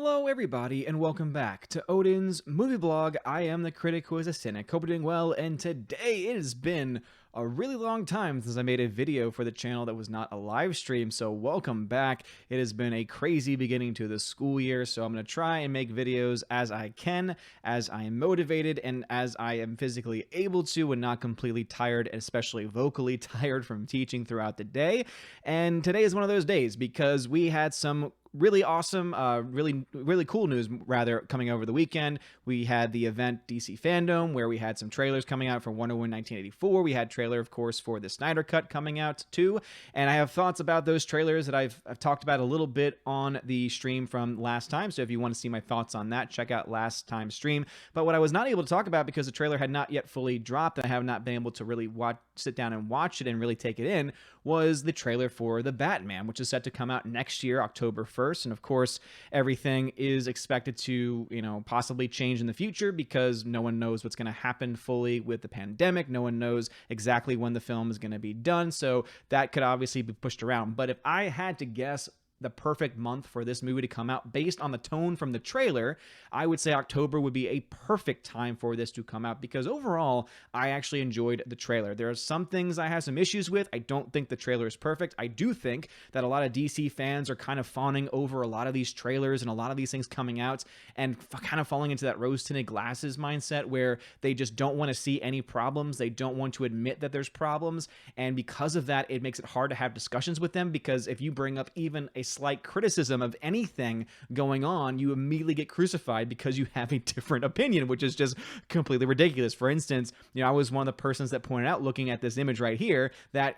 Hello everybody and welcome back to Odin's movie blog. I am the critic who is a cynic. Hope you're doing well, and today it has been a really long time since I made a video for the channel that was not a live stream, so welcome back. It has been a crazy beginning to the school year, so I'm going to try and make videos as I can, as I am motivated, and as I am physically able to and not completely tired, especially vocally tired from teaching throughout the day. And today is one of those days because we had some really awesome, really cool news, rather, coming over the weekend. We had the event DC Fandom, where we had some trailers coming out for Wonder Woman 1984. We had trailer, of course, for the Snyder Cut coming out too. And I have thoughts about those trailers that I've talked about a little bit on the stream from last time. So if you want to see my thoughts on that, check out last time's stream. But what I was not able to talk about, because the trailer had not yet fully dropped, and I have not been able to really sit down and watch it and really take it in, was the trailer for The Batman, which is set to come out next year, October 1st. And of course, everything is expected to, possibly change in the future because no one knows what's going to happen fully with the pandemic. No one knows exactly when the film is going to be done. So that could obviously be pushed around. But if I had to guess the perfect month for this movie to come out based on the tone from the trailer, I would say October would be a perfect time for this to come out, because overall I actually enjoyed the trailer. There are some things I have some issues with. I don't think the trailer is perfect. I do think that a lot of DC fans are kind of fawning over a lot of these trailers and a lot of these things coming out and kind of falling into that rose-tinted glasses mindset where they just don't want to see any problems. They don't want to admit that there's problems, and because of that, it makes it hard to have discussions with them, because if you bring up even a slight criticism of anything going on, you immediately get crucified because you have a different opinion, which is just completely ridiculous. For instance, I was one of the persons that pointed out, looking at this image right here, that,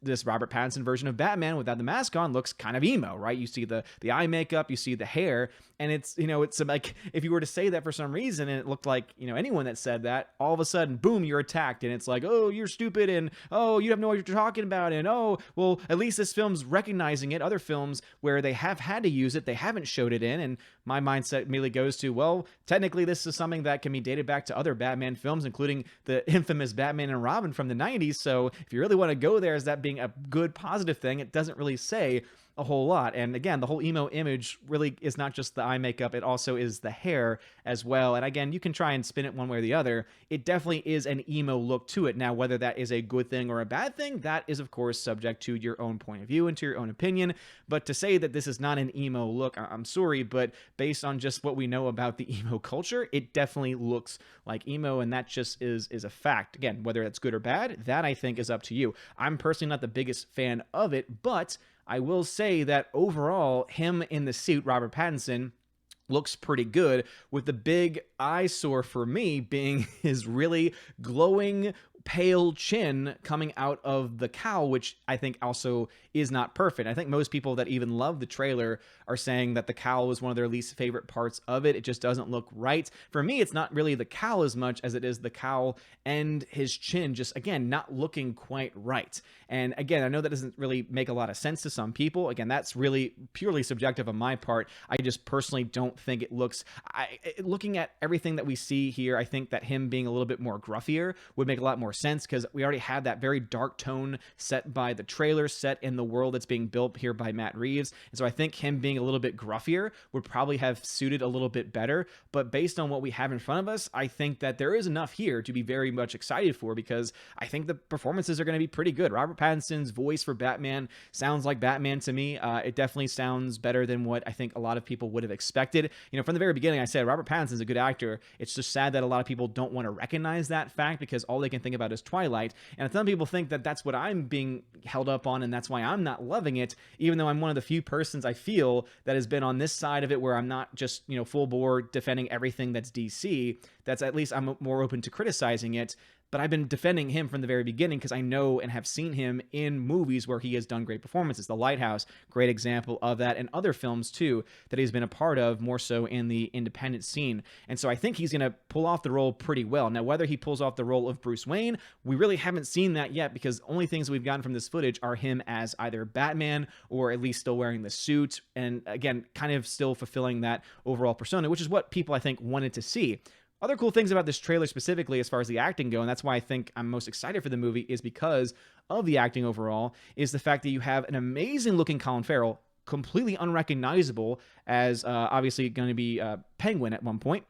this Robert Pattinson version of Batman without the mask on looks kind of emo, right? You see the eye makeup, you see the hair, and it's like, if you were to say that for some reason and it looked like, anyone that said that, all of a sudden, boom, you're attacked, and it's like, oh, you're stupid, and oh, you have no idea what you're talking about, and oh, well, at least this film's recognizing it. Other films where they have had to use it, they haven't showed it in, and my mindset immediately goes to, well, technically this is something that can be dated back to other Batman films, including the infamous Batman and Robin from the 90s, so if you really want to go there as that being a good positive thing, it doesn't really say a whole lot. And again, the whole emo image really is not just the eye makeup, it also is the hair as well. And again, you can try and spin it one way or the other. It definitely is an emo look to it. Now, whether that is a good thing or a bad thing, that is of course subject to your own point of view and to your own opinion. But to say that this is not an emo look, I'm sorry, but based on just what we know about the emo culture, it definitely looks like emo, and that just is a fact. Again, whether it's good or bad, that I think is up to you. I'm personally not the biggest fan of it, but I will say that overall, him in the suit, Robert Pattinson, looks pretty good, with the big eyesore for me being his really glowing, pale chin coming out of the cowl, which I think also is not perfect. I think most people that even love the trailer are saying that the cowl was one of their least favorite parts of it. It just doesn't look right. For me, it's not really the cowl as much as it is the cowl and his chin just, again, not looking quite right. And again, I know that doesn't really make a lot of sense to some people. Again, that's really purely subjective on my part. I just personally don't think it looks... looking at everything that we see here, I think that him being a little bit more gruffier would make a lot more sense, because we already have that very dark tone set by the trailer, set in the world that's being built here by Matt Reeves. And so I think him being a little bit gruffier would probably have suited a little bit better. But based on what we have in front of us, I think that there is enough here to be very much excited for, because I think the performances are going to be pretty good. Robert Pattinson's voice for Batman sounds like Batman to me. It definitely sounds better than what I think a lot of people would have expected. From the very beginning, I said Robert Pattinson's a good actor. It's just sad that a lot of people don't want to recognize that fact, because all they can think about is Twilight. And some people think that that's what I'm being held up on, and that's why I'm not loving it, even though I'm one of the few persons I feel that has been on this side of it, where I'm not just, full bore defending everything that's DC. That's, at least I'm more open to criticizing it. But I've been defending him from the very beginning, because I know and have seen him in movies where he has done great performances. The Lighthouse, great example of that, and other films too that he's been a part of, more so in the independent scene. And so I think he's going to pull off the role pretty well. Now, whether he pulls off the role of Bruce Wayne, we really haven't seen that yet, because only things we've gotten from this footage are him as either Batman, or at least still wearing the suit, and again, kind of still fulfilling that overall persona, which is what people, I think, wanted to see. Other cool things about this trailer specifically, as far as the acting go, and that's why I think I'm most excited for the movie, is because of the acting overall, is the fact that you have an amazing looking Colin Farrell, completely unrecognizable as obviously going to be Penguin at one point.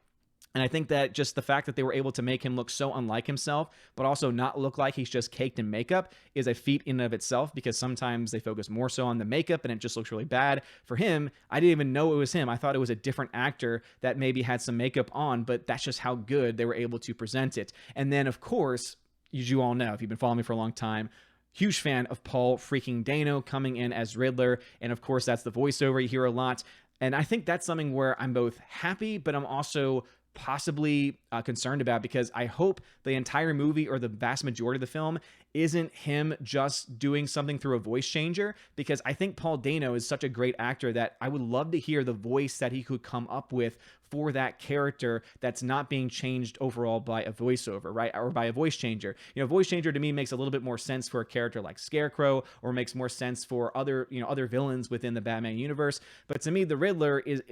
And I think that just the fact that they were able to make him look so unlike himself, but also not look like he's just caked in makeup, is a feat in and of itself, because sometimes they focus more so on the makeup and it just looks really bad. For him, I didn't even know it was him. I thought it was a different actor that maybe had some makeup on, but that's just how good they were able to present it. And then, of course, as you all know, if you've been following me for a long time, huge fan of Paul freaking Dano coming in as Riddler. And of course, that's the voiceover you hear a lot. And I think that's something where I'm both happy, but I'm also possibly concerned about, because I hope the entire movie, or the vast majority of the film, isn't him just doing something through a voice changer, because I think Paul Dano is such a great actor that I would love to hear the voice that he could come up with for that character that's not being changed overall by a voiceover, right? Or by a voice changer. You know, voice changer to me makes a little bit more sense for a character like Scarecrow, or makes more sense for other, other villains within the Batman universe. But to me, the Riddler is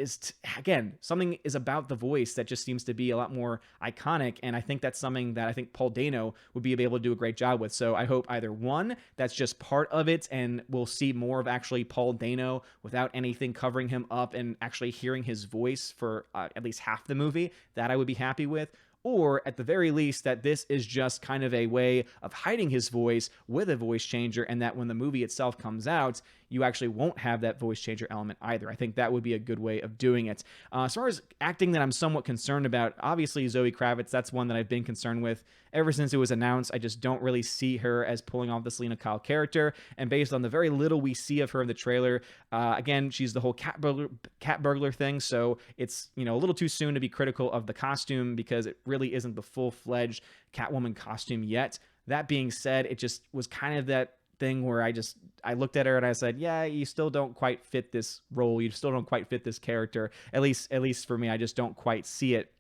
again, something is about the voice that just seems to be a lot more iconic. And I think that's something that I think Paul Dano would be able to do a great job with. So I hope either one, that's just part of it, and we'll see more of actually Paul Dano without anything covering him up, and actually hearing his voice for at least half the movie, that I would be happy with. Or at the very least, that this is just kind of a way of hiding his voice with a voice changer, and that when the movie itself comes out, you actually won't have that voice changer element either. I think that would be a good way of doing it. As far as acting that I'm somewhat concerned about, obviously Zoe Kravitz, that's one that I've been concerned with ever since it was announced. I just don't really see her as pulling off the Selena Kyle character, and based on the very little we see of her in the trailer, again, she's the whole cat burglar thing, so it's, a little too soon to be critical of the costume, because it really isn't the full-fledged Catwoman costume yet. That being said, it just was kind of that thing where I looked at her and I said, yeah, you still don't quite fit this role. You still don't quite fit this character. At least for me, I just don't quite see it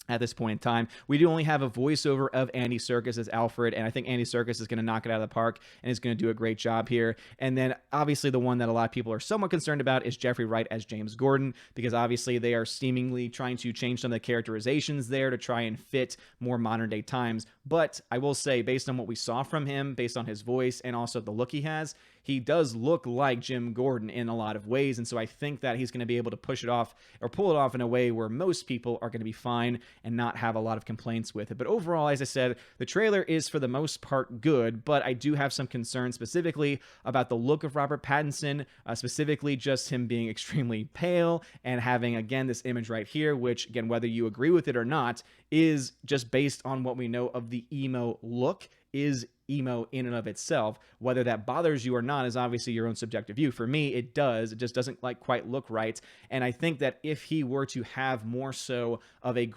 at this point in time. We do only have a voiceover of Andy Serkis as Alfred, and I think Andy Serkis is going to knock it out of the park and is going to do a great job here. And then obviously the one that a lot of people are somewhat concerned about is Jeffrey Wright as James Gordon, because obviously they are seemingly trying to change some of the characterizations there to try and fit more modern day times. But I will say, based on what we saw from him, based on his voice and also the look he has, he does look like Jim Gordon in a lot of ways. And so I think that he's going to be able to push it off, or pull it off in a way where most people are going to be fine and not have a lot of complaints with it. But overall, as I said, the trailer is for the most part good, but I do have some concerns specifically about the look of Robert Pattinson, specifically just him being extremely pale and having, again, this image right here, which, again, whether you agree with it or not, is just based on what we know of the emo look, is emo in and of itself. Whether that bothers you or not is obviously your own subjective view. For me, it does. It just doesn't quite look right. And I think that if he were to have more so of a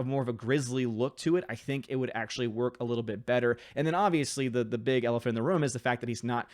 more of a grisly look to it, I think it would actually work a little bit better. And then obviously the big elephant in the room is the fact that he's not,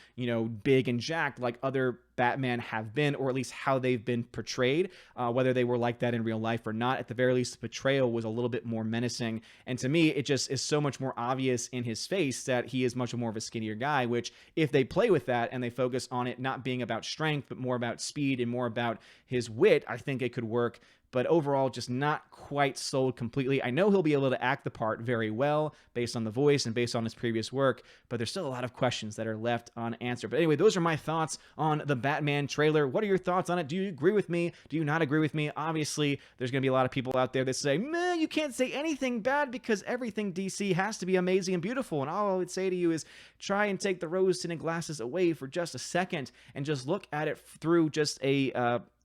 big and jacked like other Batman have been, or at least how they've been portrayed, whether they were like that in real life or not. At the very least, the portrayal was a little bit more menacing. And to me, it just is so much more obvious in his face that he is much more of a skinnier guy, which if they play with that and they focus on it not being about strength, but more about speed and more about his wit, I think it could work. But overall, just not quite sold completely. I know he'll be able to act the part very well based on the voice and based on his previous work, but there's still a lot of questions that are left unanswered. But anyway, those are my thoughts on the Batman trailer. What are your thoughts on it? Do you agree with me? Do you not agree with me? Obviously, there's going to be a lot of people out there that say, man, you can't say anything bad because everything DC has to be amazing and beautiful. And all I would say to you is try and take the rose-tinted glasses away for just a second and just look at it through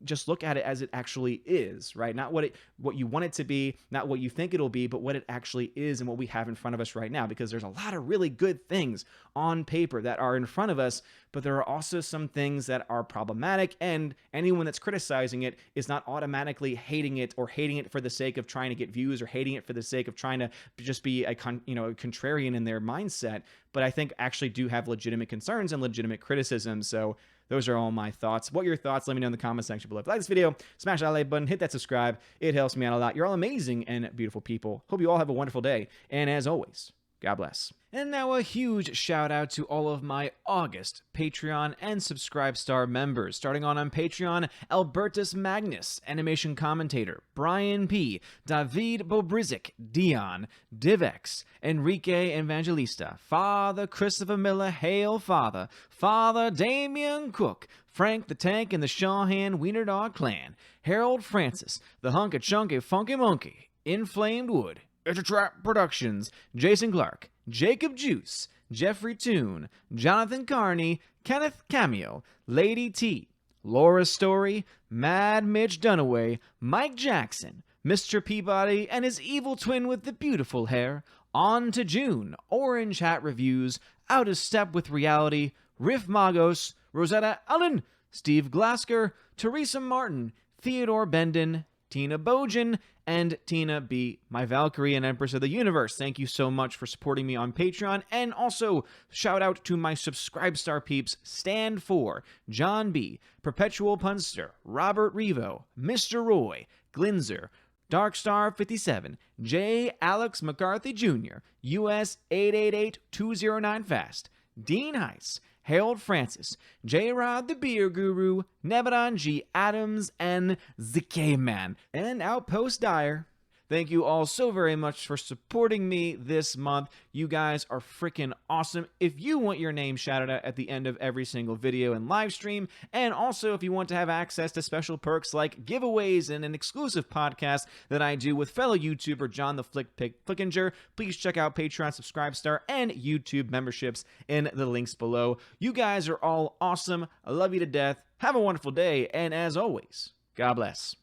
just look at it as it actually is, right? Not what you want it to be, not what you think it'll be, but what it actually is and what we have in front of us right now. Because there's a lot of really good things on paper that are in front of us, but there are also some things that are problematic, and anyone that's criticizing it is not automatically hating it, or hating it for the sake of trying to get views, or hating it for the sake of trying to just be a contrarian in their mindset, but I think actually do have legitimate concerns and legitimate criticisms. So those are all my thoughts. What are your thoughts? Let me know in the comment section below. If you like this video, smash that like button, hit that subscribe. It helps me out a lot. You're all amazing and beautiful people. Hope you all have a wonderful day. And as always, God bless. And now a huge shout out to all of my August Patreon and Subscribestar members. Starting on Patreon, Albertus Magnus, animation commentator, Brian P., David Bobrizik, Dion, Divex, Enrique Evangelista, Father Christopher Miller, Hail Father, Father Damian Cook, Frank the Tank and the Shawhan Wiener Dog Clan, Harold Francis, the Hunka Chunky Funky Monkey, Inflamed Wood, It's a Trap Productions, Jason Clark, Jacob Juice, Jeffrey Toon, Jonathan Carney, Kenneth Cameo, Lady T, Laura Story, Mad Mitch Dunaway, Mike Jackson, Mr. Peabody and his evil twin with the beautiful hair, On to June, Orange Hat Reviews, Out of Step with Reality, Riff Magos, Rosetta Allen, Steve Glasker, Teresa Martin, Theodore Bendon, Tina Bojan, and Tina B., my Valkyrie and Empress of the Universe. Thank you so much for supporting me on Patreon. And also, shout out to my Subscribestar peeps, Stand For, John B., Perpetual Punster, Robert Revo, Mr. Roy, Glinzer, Darkstar57, J. Alex McCarthy Jr., US 888209 Fast, Dean Heiss, Harold Francis, J-Rod the Beer Guru, Nebadon G. Adams, and ZK Man, and Outpost Dyer. Thank you all so very much for supporting me this month. You guys are freaking awesome. If you want your name shouted out at the end of every single video and live stream, and also if you want to have access to special perks like giveaways and an exclusive podcast that I do with fellow YouTuber John the Flick Pig Flickinger, please check out Patreon, Subscribestar, and YouTube memberships in the links below. You guys are all awesome. I love you to death. Have a wonderful day, and as always, God bless.